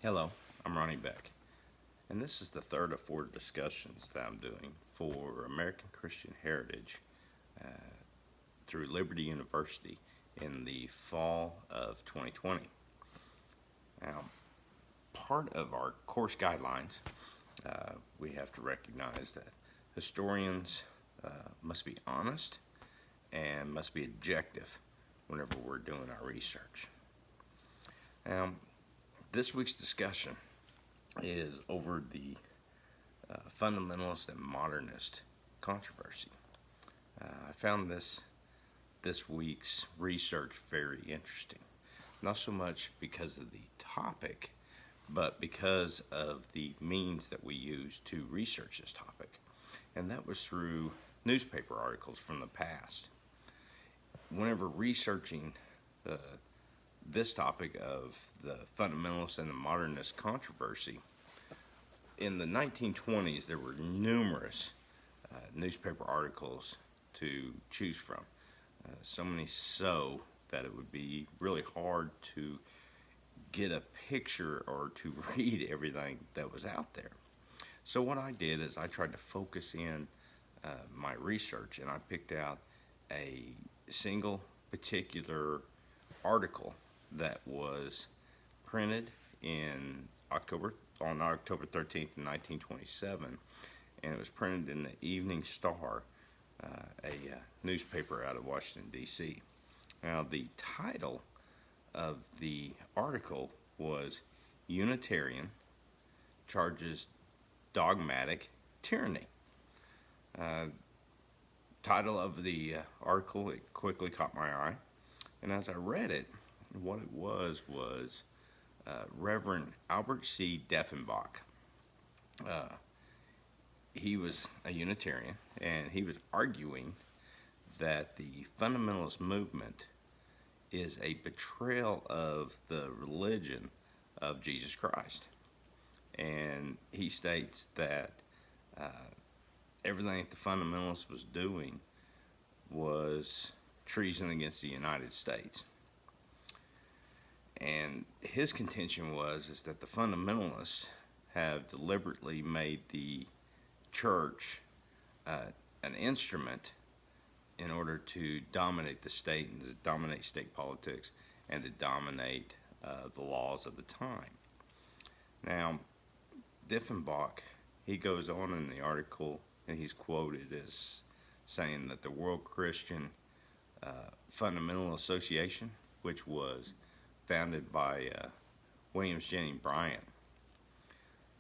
Hello, I'm Ronnie Beck, and this is the third of four discussions that I'm doing for American Christian Heritage uh, through Liberty University in the fall of 2020. Now, part of our course guidelines, we have to recognize that historians must be honest and must be objective whenever we're doing our research. Now, this week's discussion is over the Fundamentalist and Modernist controversy. I found this week's research very interesting, not so much because of the topic, but because of the means that we use to research this topic, and that was through newspaper articles from the past. Whenever researching this topic of the fundamentalist and the modernist controversy, in the 1920s there were numerous newspaper articles to choose from. So many so that it would be really hard to get a picture or to read everything that was out there. So what I did is I tried to focus in my research, and I picked out a single particular article that was printed on October 13th, 1927, and it was printed in the Evening Star, a newspaper out of Washington, D.C. Now, the title of the article was "Unitarian Charges Dogmatic Tyranny." Title of the article, it quickly caught my eye, and as I read it, what it was Reverend Albert C. Deffenbach. He was a Unitarian, and he was arguing that the fundamentalist movement is a betrayal of the religion of Jesus Christ. And he states that everything that the fundamentalists was doing was treason against the United States. And his contention is that the fundamentalists have deliberately made the church an instrument in order to dominate the state and to dominate state politics and to dominate the laws of the time. Now, Diffenbach, he goes on in the article, and he's quoted as saying that the World Christian Fundamental Association, which was founded by Williams Jennings Bryan,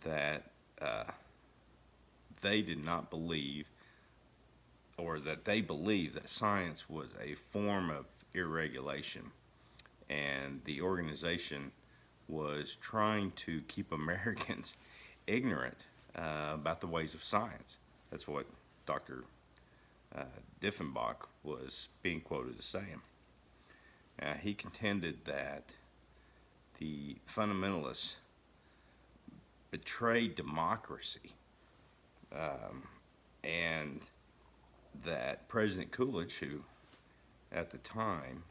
that they did not believe, or that they believed that science was a form of irregulation, and the organization was trying to keep Americans ignorant about the ways of science. That's what Dr. Diffenbach was being quoted as saying. He contended that the fundamentalists betrayed democracy, and that President Coolidge, who at the time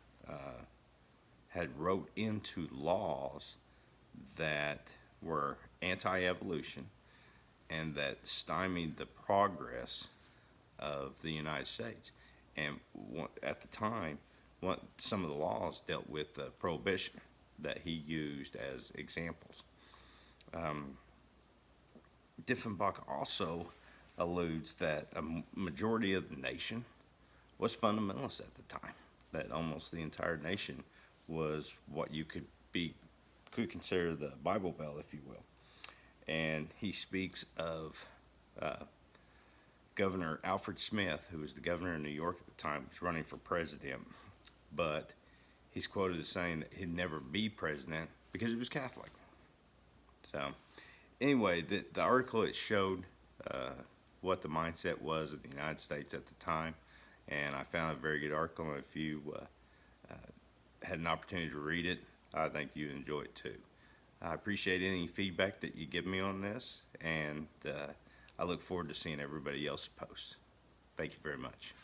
had wrote into laws that were anti-evolution and that stymied the progress of the United States. And at the time, some of the laws dealt with prohibition that he used as examples. Diffenbach also alludes that a majority of the nation was fundamentalist at the time, that almost the entire nation was what you could consider the Bible Belt, if you will. And he speaks of Governor Alfred Smith, who was the governor of New York at the time, was running for president, but he's quoted as saying that he'd never be president because he was Catholic. So anyway, the article, it showed what the mindset was of the United States at the time, and I found a very good article, and if you had an opportunity to read it, I think you'd enjoy it too. I appreciate any feedback that you give me on this, and I look forward to seeing everybody else's posts. Thank you very much.